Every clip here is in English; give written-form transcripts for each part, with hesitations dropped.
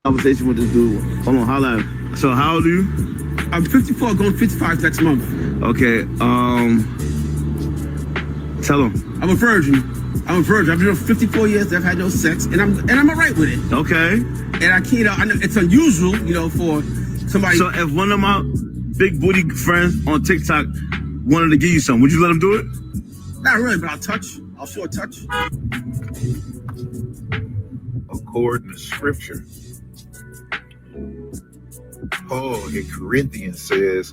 conversation with this dude. Hold on, holla. So how old are you? I'm 54, going 55 next month. Okay. Tell him. I'm a virgin. I've been 54 years. I've had no sex, and I'm alright with it. Okay. And I can't. I know it's unusual, for somebody. So if one of my big booty friends on TikTok wanted to give you something, would you let him do it? Not really, but I'll touch. I'll sure touch. According to Scripture, Paul in Corinthians says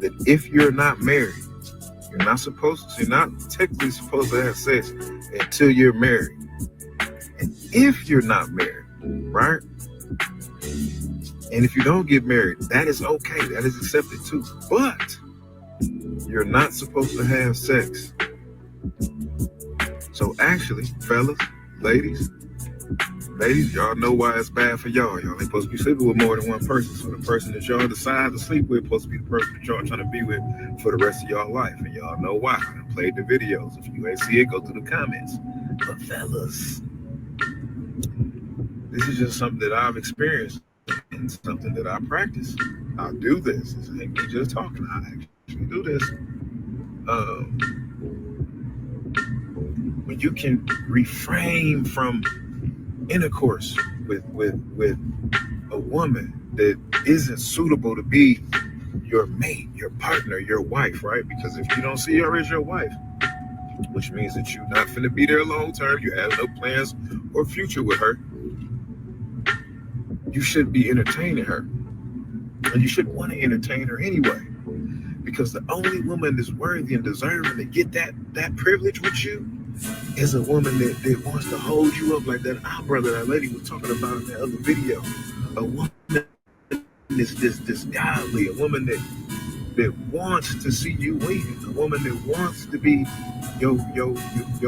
that if you're not married, you're not technically supposed to have sex until you're married. And if you're not married, right? And if you don't get married, that is okay. That is accepted too. But you're not supposed to have sex. So actually, fellas, ladies, y'all know why it's bad for y'all. Y'all ain't supposed to be sleeping with more than one person. So the person that y'all decide to sleep with is supposed to be the person that y'all trying to be with for the rest of y'all life. And y'all know why. I played the videos. If you ain't see it, go through the comments. But fellas, this is just something that I've experienced and something that I practice. I do this. This ain't me just talking. I actually do this. When you can refrain from intercourse with a woman that isn't suitable to be your mate, your partner, your wife, right? Because if you don't see her as your wife, which means that you're not finna be there long term, you have no plans or future with her, you should be entertaining her. And you should want to entertain her anyway. Because the only woman that's worthy and deserving to get that privilege with you is a woman that wants to hold you up like that our brother, that lady was talking about in that other video. A woman that's godly, a woman that wants to see you win, a woman that wants to be your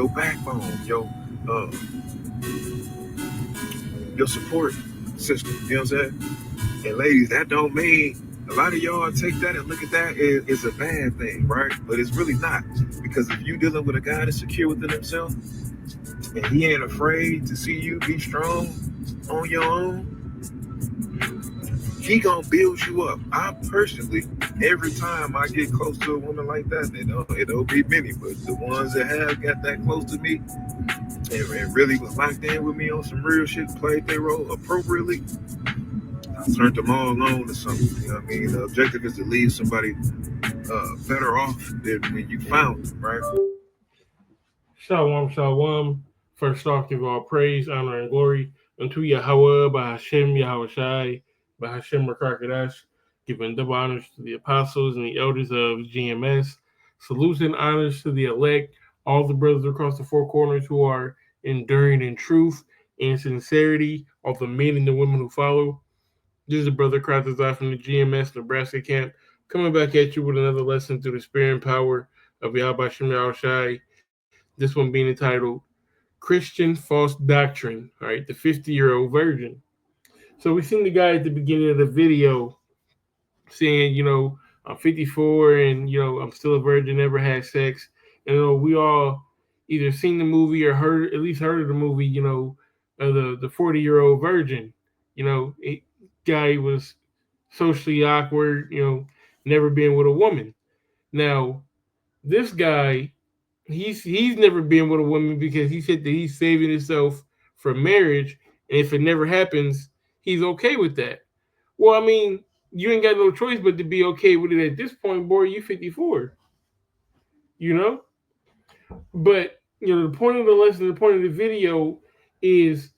backbone, your support system. You know what I'm saying? And ladies, that don't mean a lot of y'all take that and look at that as a bad thing, right? But it's really not. Because if you dealing with a guy that's secure within himself and he ain't afraid to see you be strong on your own, he gonna build you up. I personally, every time I get close to a woman like that, it don't be many, but the ones that have got that close to me and really was locked in with me on some real shit, played their role appropriately, I turned them all on to something. You know what I mean? The objective is to leave somebody better off than when you found them, right? Shalom, shalom. First off, give all praise, honor, and glory unto Yahweh, by Hashem, Yahweh Shai, by Hashem Rakakadash, giving double honors to the apostles and the elders of GMS. Salutes and honors to the elect, all the brothers across the four corners who are enduring in truth and sincerity, all the men and the women who follow. This is the brother Kratazai from the GMS Nebraska camp, coming back at you with another lesson through the spirit and power of Yahweh Hashem, Yahweh Shai. This one being entitled Christian False Doctrine, all right, the 50-year-old virgin. So we seen the guy at the beginning of the video saying, I'm 54 and, I'm still a virgin, never had sex. And, we all either seen the movie or at least heard of the movie, the 40-year-old virgin. Guy was socially awkward, never been with a woman. Now, this guy, he's never been with a woman because he said that he's saving himself for marriage, and if it never happens, he's okay with that. Well, I mean, you ain't got no choice but to be okay with it at this point, boy. You 54, you know. But the point of the lesson, the point of the video is,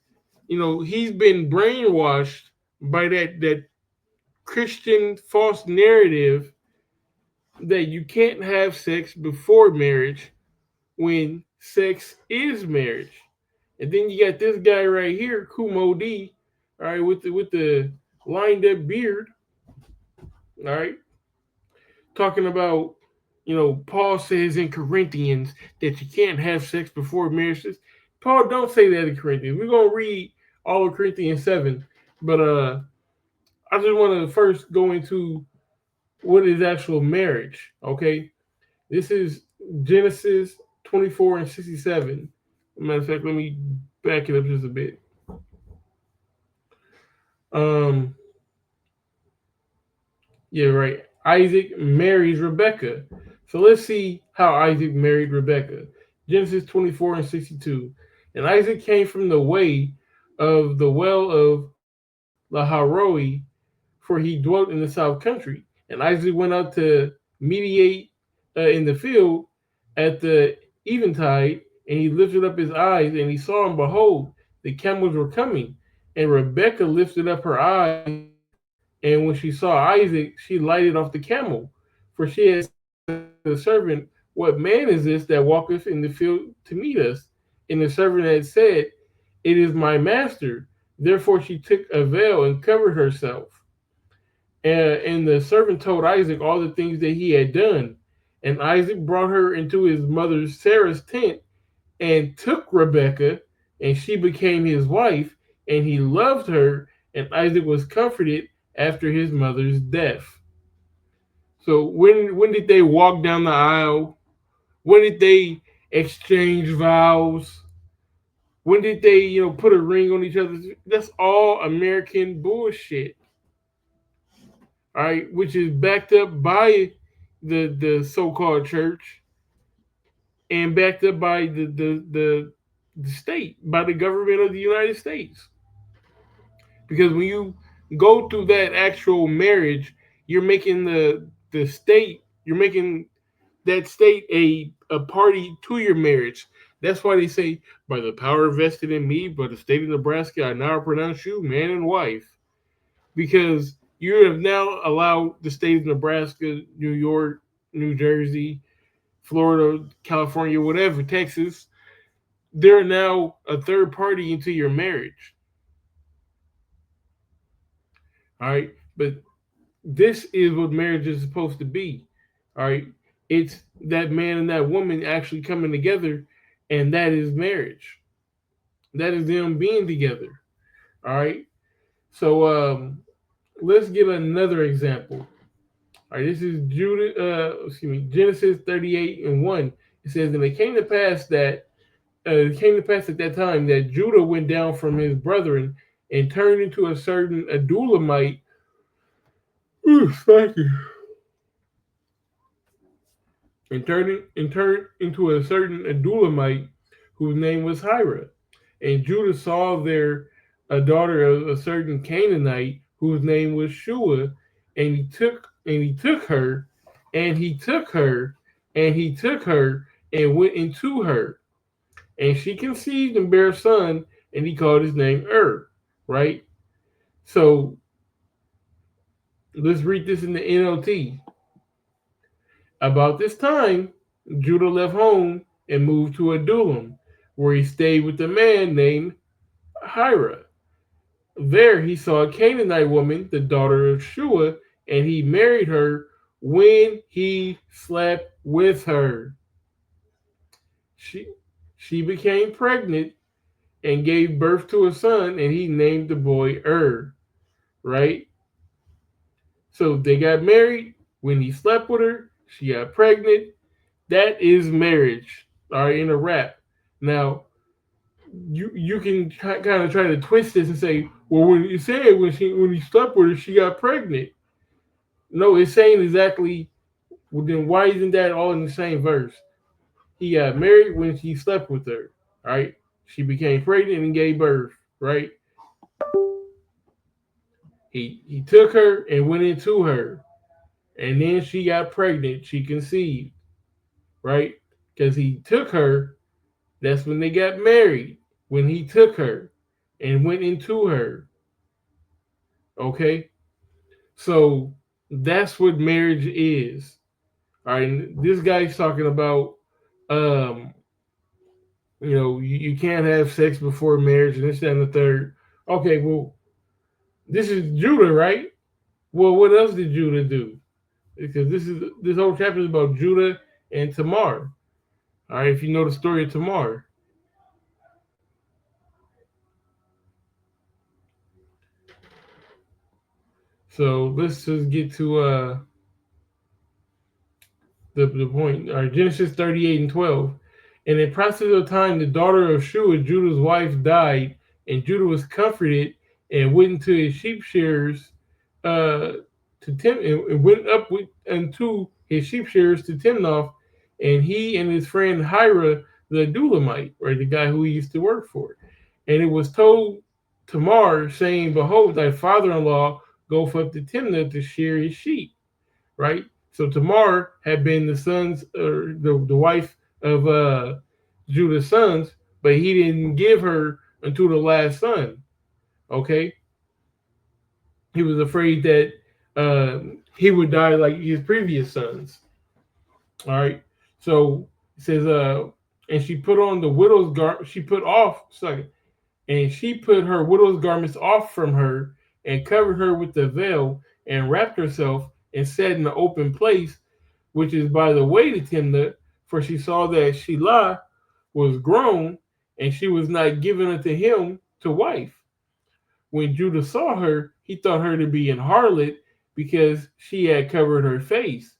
he's been brainwashed by that Christian false narrative that you can't have sex before marriage when sex is marriage. And then you got this guy right here, Kumo D, all right, with the lined up beard, all right, talking about, Paul says in Corinthians that you can't have sex before marriage. Paul don't say that in Corinthians. We're gonna read all of Corinthians 7, but I just want to first go into what is actual marriage. Okay, this is Genesis 24 and 67. Matter of fact, let me back it up just a bit. Um, yeah, right. Isaac marries Rebecca. So let's see how Isaac married Rebecca. Genesis 24 and 62. And Isaac came from the way of the well of Laharoi, for he dwelt in the south country. And Isaac went out to mediate in the field at the eventide, and he lifted up his eyes, and he saw, and behold, the camels were coming. And Rebekah lifted up her eyes, and when she saw Isaac, she lighted off the camel, for she had said unto the servant, what man is this that walketh in the field to meet us? And the servant had said, it is my master. Therefore she took a veil and covered herself. And the servant told Isaac all the things that he had done. And Isaac brought her into his mother Sarah's tent and took Rebekah, and she became his wife, and he loved her, and Isaac was comforted after his mother's death. So when did they walk down the aisle? When did they exchange vows? When did they, put a ring on each other? That's all American bullshit. All right, which is backed up by the so-called church and backed up by the state, by the government of the United States. Because when you go through that actual marriage, you're making the state, you're making that state a party to your marriage. That's why they say, by the power vested in me, by the state of Nebraska, I now pronounce you man and wife. Because you have now allowed the state of Nebraska, New York, New Jersey, Florida, California, whatever, Texas, they're now a third party into your marriage. All right. But this is what marriage is supposed to be. All right. It's that man and that woman actually coming together, and that is marriage. That is them being together. All right. So let's give another example. All right, this is Genesis 38 and 1. It says, and it came to pass at that time that Judah went down from his brethren and turned into a certain Adulamite. Thank you. And turned into a certain Adulamite whose name was Hira. And Judah saw there a daughter of a certain Canaanite whose name was Shua, and he took her, and he took her, and he took her, and went into her. And she conceived and bare a son, and he called his name Right? So let's read this in the NLT. About this time, Judah left home and moved to Adullam, where he stayed with a man named Hira. There he saw a Canaanite woman, the daughter of Shua, and he married her when he slept with her. She, she became pregnant and gave birth to a son, and he named the boy Right? So they got married. When he slept with her, she got pregnant. That is marriage. All right, in a wrap. Now, you can kind of try to twist this and say, well, when you said when he slept with her, she got pregnant. No, it's saying exactly. Well, then why isn't that all in the same verse? He got married when he slept with her. Right? She became pregnant and gave birth. Right? He took her and went into her, and then she got pregnant. She conceived. Right? Because he took her. That's when they got married. When he took her and went into her. Okay? So that's what marriage is. All right. And this guy's talking about, um, you can't have sex before marriage and this, that, and the third. Okay, well, this is Judah, right? Well, what else did Judah do? Because this whole chapter is about Judah and Tamar. All right, if you know the story of Tamar. So let's just get to the point. All right, Genesis 38 and 12. And in process of time, the daughter of Shua, Judah's wife, died, and Judah was comforted and went into his sheep shearers to and went up unto his sheep shearers to Timnath, and he and his friend Hira the Adulamite, right, the guy who he used to work for. And it was told Tamar, saying, "Behold, thy father-in-law goeth up to Timnath to shear his sheep." Right. So Tamar had been the sons, or the wife of Judah's sons, but he didn't give her until the last son. Okay. He was afraid that he would die like his previous sons. All right. So it says, and she put on the widow's garment. She put off, sorry, and she put her widow's garments off from her and covered her with the veil and wrapped herself and sat in the open place, which is by the way to Timnah, for she saw that Shelah was grown and she was not given unto him to wife. When Judah saw her, he thought her to be an harlot because she had covered her face.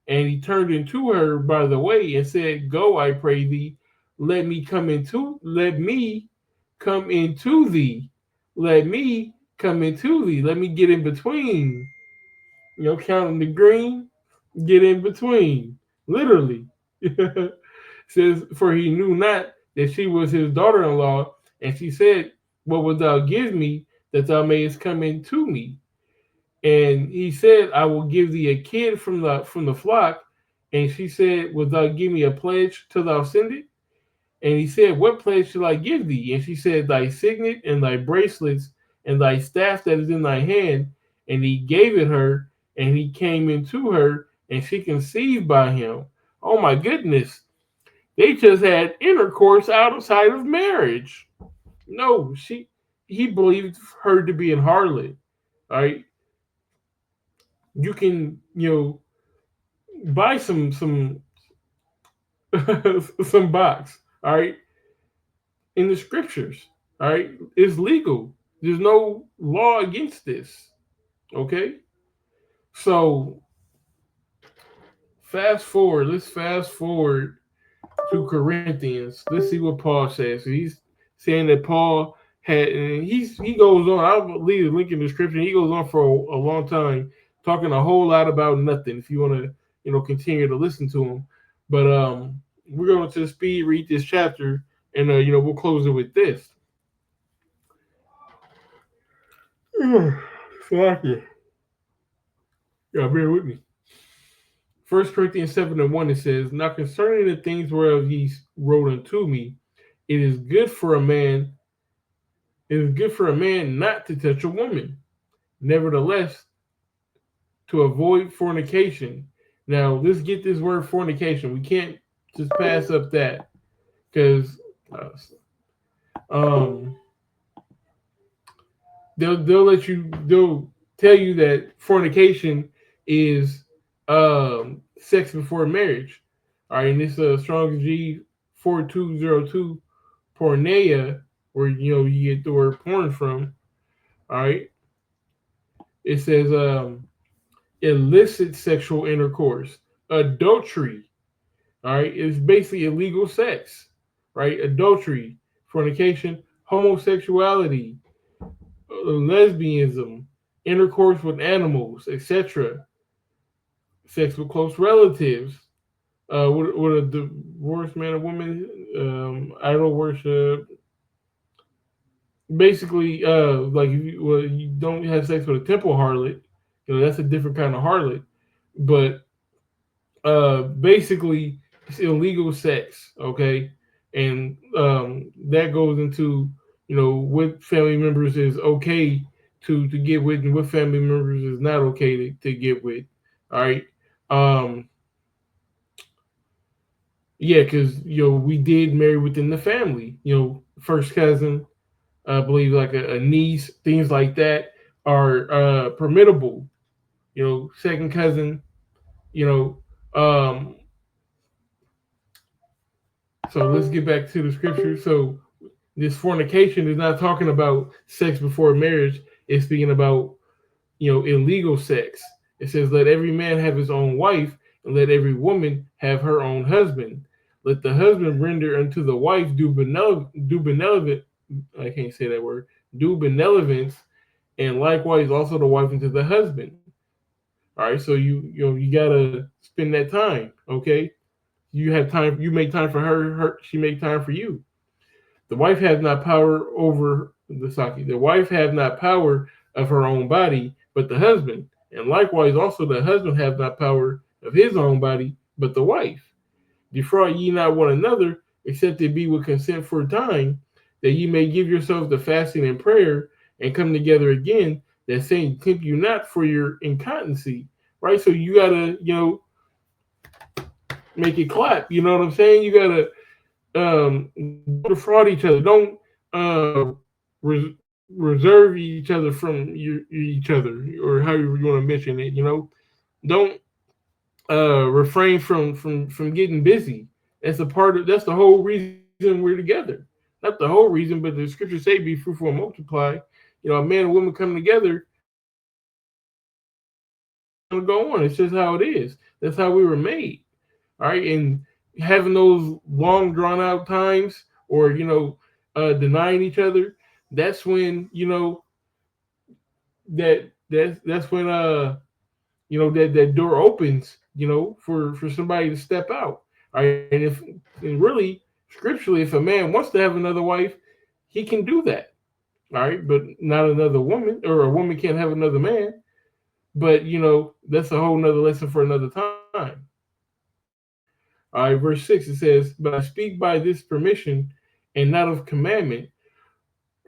And he turned into her by the way and said, "Go, I pray thee, let me come into thee. Let me come into thee. Let me get in between." Counting the green, get in between. Literally. Says, for he knew not that she was his daughter-in-law, and she said, "What wilt thou give me that thou mayest come into me?" And he said, "I will give thee a kid from the flock." And she said, "Wilt thou give me a pledge till thou send it?" And he said, "What pledge shall I give thee?" And she said, "Thy signet and thy bracelets and thy staff that is in thy hand." And he gave it her, and he came into her, and she conceived by him. Oh my goodness. They just had intercourse outside of marriage. No, he believed her to be an harlot. All right. You can, buy some some box, all right, in the scriptures. All right. It's legal. There's no law against this. Okay. So let's fast forward to Corinthians. Let's see what Paul says. So he's saying that Paul had, and he goes on. I'll leave the link in the description. He goes on for a long time, talking a whole lot about nothing. If you want to, continue to listen to him, but we're going to speed read this chapter, and we'll close it with this. Fuck yeah, bear with me. 1 Corinthians 7:1, it says, "Now concerning the things whereof ye wrote unto me, it is good for a man not to touch a woman, nevertheless to avoid fornication." Now let's get this word fornication. We can't just pass up that, because they'll tell you that fornication is sex before marriage. All right, and this Strong's G4202 porneia, where you get the word porn from. All right, it says illicit sexual intercourse, adultery. All right, it's basically illegal sex, right? Adultery, fornication, homosexuality, lesbianism, intercourse with animals, etc., sex with close relatives, what a divorced man or woman, idol worship. Basically, like if you don't have sex with a temple harlot, that's a different kind of harlot. But basically, it's illegal sex, okay? And that goes into what family members is okay to get with, and what family members is not okay to get with. All right. Yeah, because we did marry within the family. First cousin, I believe, like a niece, things like that are permittable. Second cousin. You know, um, so let's get back to the scripture. So this fornication is not talking about sex before marriage. It's speaking about illegal sex. It says, "Let every man have his own wife, and let every woman have her own husband. Let the husband render unto the wife due benevolent." I can't say that word. do benevolence, and likewise also the wife unto the husband. All right, so you gotta spend that time. Okay, you have time. You make time for her. She make time for you. The wife has not power over the Saki. The wife has not power of her own body, but the husband. And likewise, also the husband has not power of his own body, but the wife. Defraud ye not one another, except it be with consent for a time, that ye may give yourselves to fasting and prayer, and come together again, that saying tempt you not for your incontinency. Right? So you gotta, make it clap. You know what I'm saying? You gotta defraud each other. Don't res- reserve each other from each other, or however you want to mention it. Don't refrain from getting busy. That's the whole reason we're together. Not the whole reason, but the scriptures say, "Be fruitful and multiply." A man and woman come together. Gonna go on. It's just how it is. That's how we were made. All right, and having those long drawn out times, or denying each other, that's when that's when that door opens, for somebody to step out. All right, and really scripturally, if a man wants to have another wife, he can do that. All right, but not another woman, or a woman can't have another man. But that's a whole nother lesson for another time. All right, verse 6, it says, "But I speak by this permission and not of commandment,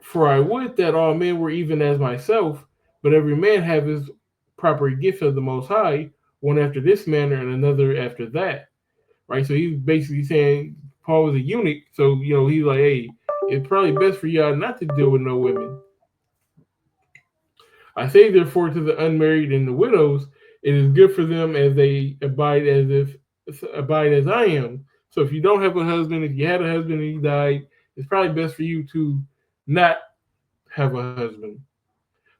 for I would that all men were even as myself, but every man have his proper gift of the Most High, one after this manner and another after that." Right? So he's basically saying Paul was a eunuch, so he's like, hey, it's probably best for y'all not to deal with no women. "I say therefore to the unmarried and the widows, it is good for them as they abide as I am. So if you don't have a husband, if you had a husband and he died, it's probably best for you to not have a husband.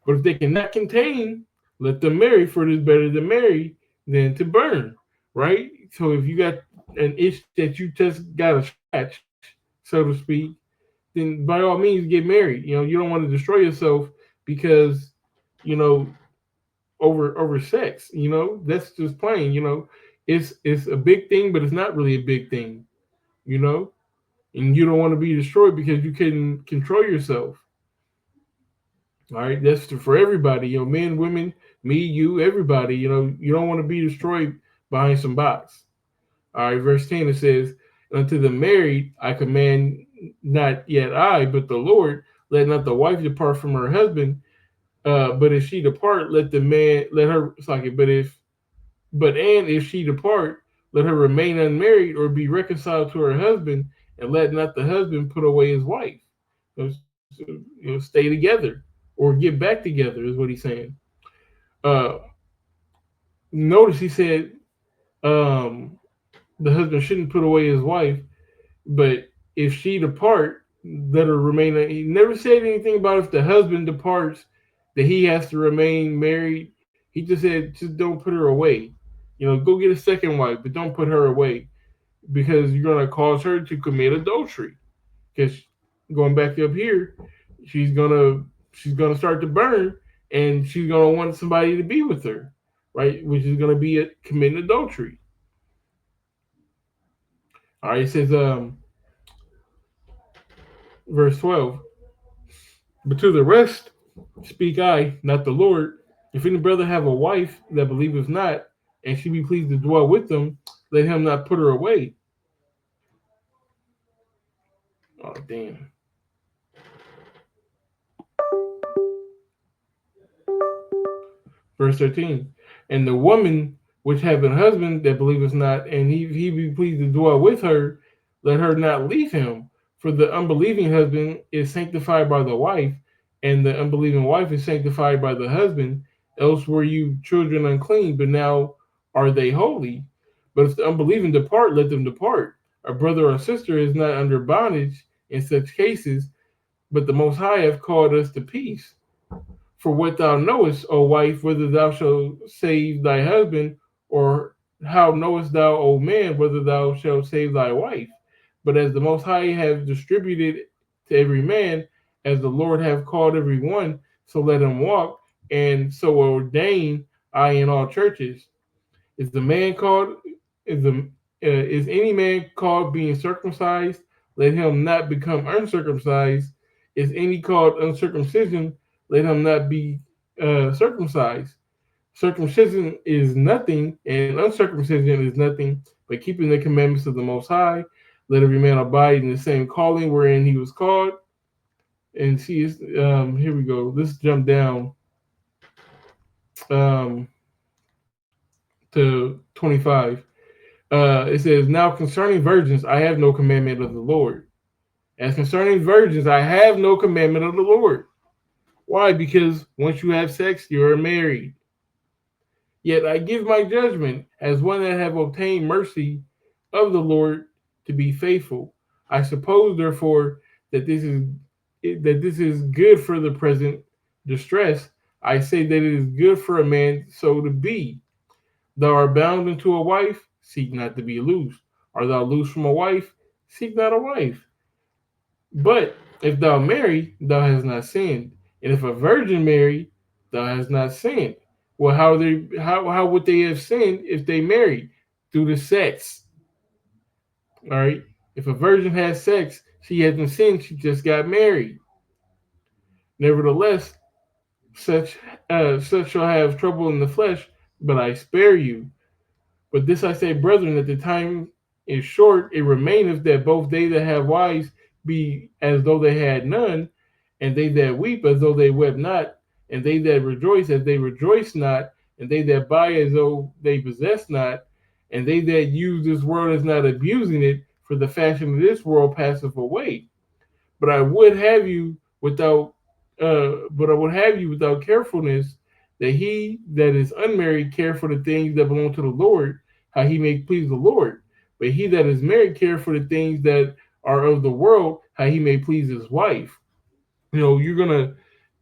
But if they cannot contain, let them marry, for it is better to marry than to burn." Right? So if you got an itch that you just got to scratch, so to speak, then by all means get married. You don't want to destroy yourself because, you know, over sex. That's just plain. It's a big thing, but it's not really a big thing. You know, and you don't want to be destroyed because you couldn't control yourself. All right, that's for everybody. Men, women, me, you, everybody. You don't want to be destroyed behind some box. All right, verse 10, it says, "Unto the married I command, not yet I, but the Lord, let not the wife depart from her husband. But if she depart, let her. It's like it. If she depart, let her remain unmarried or be reconciled to her husband, and let not the husband put away his wife. Stay together or get back together," is what he's saying. Uh, Notice he said um, the husband shouldn't put away his wife, but if she depart, let her remain. He never said anything about if the husband departs that he has to remain married. He just said, just don't put her away. Go get a second wife, but don't put her away because you're going to cause her to commit adultery. Because going back up here, she's gonna start to burn, and she's gonna want somebody to be with her, right? Which is gonna be committing adultery. All right, it says verse 12. "But to the rest speak I, not the Lord. If any brother have a wife that believeth not, and she be pleased to dwell with them, let him not put her away." Oh damn. Verse 13. "And the woman which have a husband that believeth not, and he be pleased to dwell with her, let her not leave him. For the unbelieving husband is sanctified by the wife, and the unbelieving wife is sanctified by the husband. Else were you children unclean, but now are they holy. But if the unbelieving depart, let them depart. A brother or sister is not under bondage in such cases, but the Most High hath called us to peace. For what thou knowest, O wife, whether thou shalt save thy husband, or how knowest thou, O man, whether thou shalt save thy wife? But as the Most High have distributed to every man as the Lord hath called every one, so let him walk, and so ordain I in all churches. Is the man called is any man called being circumcised? Let him not become uncircumcised. Is any called uncircumcision? Let him not be circumcised. Circumcision is nothing, and uncircumcision is nothing, but keeping the commandments of the Most High. Let every man abide in the same calling wherein he was called. And see, here we go. Let's jump down um, to 25. It says, "Now concerning virgins, I have no commandment of the Lord. As concerning virgins, I have no commandment of the Lord." Why? Because once you have sex, you are married. Yet I give my judgment as one that have obtained mercy of the Lord to be faithful. I suppose, therefore, that this is good for the present distress. I say that it is good for a man so to be. Thou art bound unto a wife, seek not to be loosed. Art thou loosed from a wife, seek not a wife. But if thou marry, thou hast not sinned. And if a virgin marry, thou hast not sinned. Well, how would they have sinned if they married? Through the sex. All right. If a virgin has sex, she hasn't sinned, she just got married. Nevertheless, such shall have trouble in the flesh, but I spare you. But this I say, brethren, that the time is short, it remaineth that both they that have wives be as though they had none, and they that weep as though they wept not, and they that rejoice as they rejoice not, and they that buy as though they possess not, and they that use this world as not abusing it, for the fashion of this world passeth away. But I would have you without carefulness, that he that is unmarried care for the things that belong to the Lord, how he may please the Lord. But he that is married care for the things that are of the world, how he may please his wife. You're gonna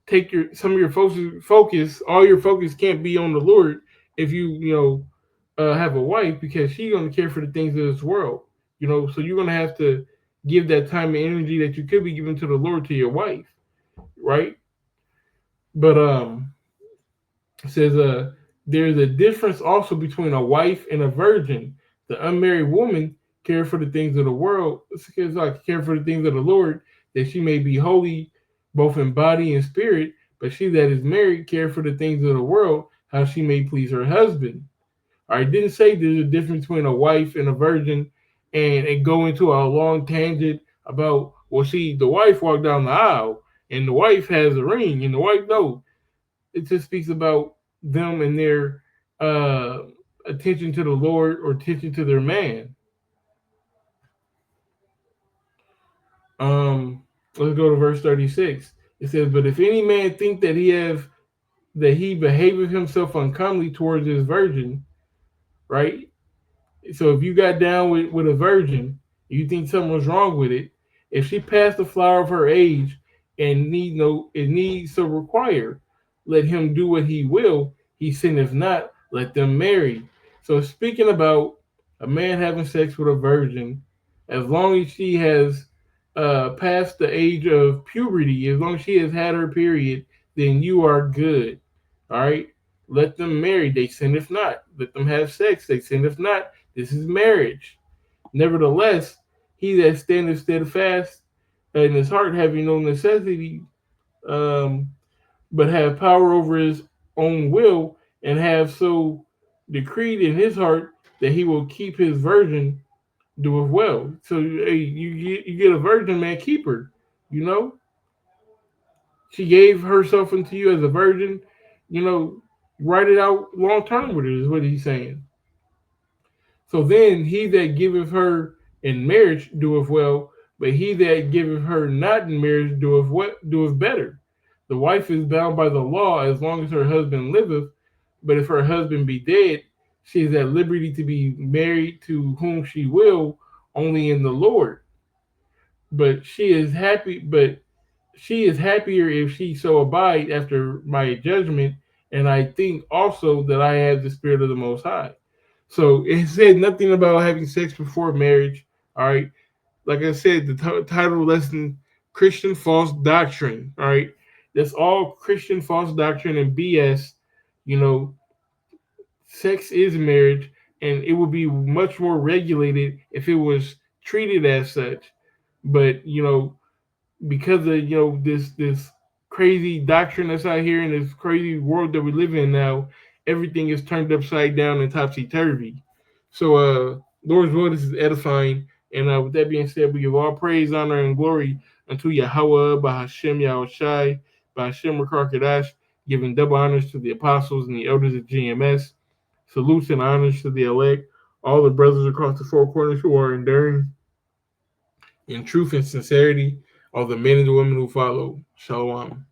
take some of your focus. All your focus can't be on the Lord if you have a wife, because she's gonna care for the things of this world. So you're gonna have to give that time and energy that you could be giving to the Lord to your wife, right? But it says there's a difference also between a wife and a virgin. The unmarried woman care for the things of the world, care for the things of the Lord, that she may be holy both in body and spirit. But she that is married care for the things of the world, how she may please her husband. I didn't say there's a difference between a wife and a virgin, and go into a long tangent about, well, see, the wife walked down the aisle and the wife has a ring and the wife no. It just speaks about them and their attention to the Lord or attention to their man. Let's go to verse 36. It says, "But if any man think that he behaveth himself uncomely towards his virgin," right? So if you got down with a virgin, you think something was wrong with it. If she passed the flower of her age and needs so require, let him do what he will. He sinneth not. Let them marry. So speaking about a man having sex with a virgin, as long as she has past the age of puberty, as long as she has had her period, then you are good. All right. Let them marry. They sinneth not. Let them have sex. They sinneth not. This is marriage. Nevertheless, he that standeth steadfast in his heart, having no necessity, but have power over his own will, and have so decreed in his heart that he will keep his virgin, doeth well. So hey, you get a virgin, man, keep her. You know, she gave herself unto you as a virgin. Write it out long term with her is what he's saying. So then he that giveth her in marriage doeth well, but he that giveth her not in marriage doeth better. The wife is bound by the law as long as her husband liveth, but if her husband be dead, she is at liberty to be married to whom she will, only in the Lord. But she is happier if she so abide after my judgment, and I think also that I have the spirit of the Most High. So it said nothing about having sex before marriage. All right. Like I said, the title lesson Christian false doctrine. All right, that's all Christian false doctrine and BS. You know, sex is marriage, and it would be much more regulated if it was treated as such. But because of this crazy doctrine that's out here in this crazy world that we live in now, everything is turned upside down and topsy turvy. So, Lord's will, this is edifying. And with that being said, we give all praise, honor, and glory unto Yahweh, by Hashem Yahushai, by Hashem Rakar giving double honors to the apostles and the elders of GMS. Salutes and honors to the elect, all the brothers across the four corners who are enduring in truth and sincerity, all the men and the women who follow. Shalom.